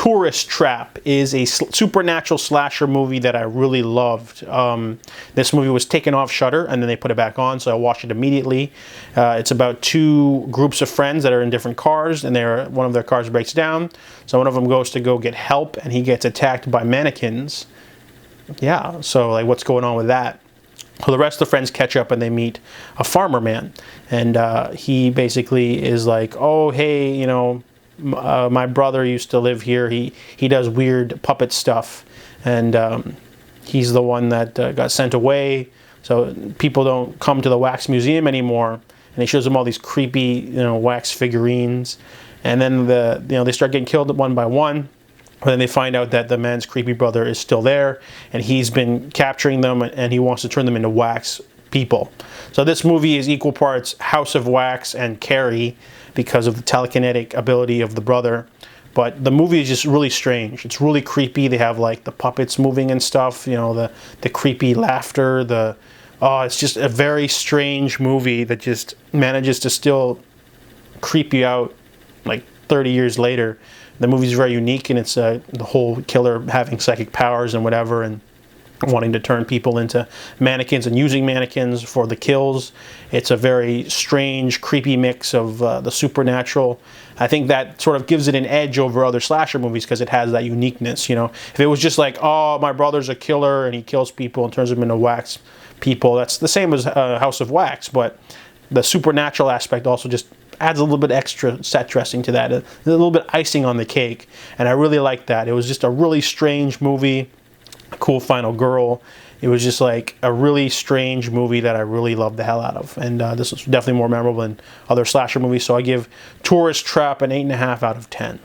Tourist Trap is a supernatural slasher movie that I really loved. This movie was taken off Shudder and then they put it back on, so I watched it immediately. It's about two groups of friends that are in different cars, and one of their cars breaks down. So one of them goes to go get help, and he gets attacked by mannequins. Yeah, so like, what's going on with that? So the rest of the friends catch up and they meet a farmer man, and he basically is like, oh, hey, you know, my brother used to live here. He does weird puppet stuff, and he's the one that got sent away, so people don't come to the wax museum anymore. And he shows them all these creepy, you know, wax figurines, and then they start getting killed one by one. But then they find out that the man's creepy brother is still there, and he's been capturing them, and he wants to turn them into wax people. So this movie is equal parts House of Wax and Carrie because of the telekinetic ability of the brother. But the movie is just really strange. It's really creepy. They have like the puppets moving and stuff, you know, the creepy laughter, it's just a very strange movie that just manages to still creep you out like 30 years later. The movie's very unique, and it's the whole killer having psychic powers and whatever, and wanting to turn people into mannequins and using mannequins for the kills. It's a very strange, creepy mix of the supernatural. I think that sort of gives it an edge over other slasher movies because it has that uniqueness, you know. If it was just like, oh, my brother's a killer and he kills people and turns them into wax people, that's the same as House of Wax, but the supernatural aspect also just adds a little bit extra set dressing to that, a little bit icing on the cake, and I really liked that. It was just a really strange movie, a cool final girl. It was just like a really strange movie that I really loved the hell out of, and this was definitely more memorable than other slasher movies, so I give Tourist Trap an 8.5 out of 10.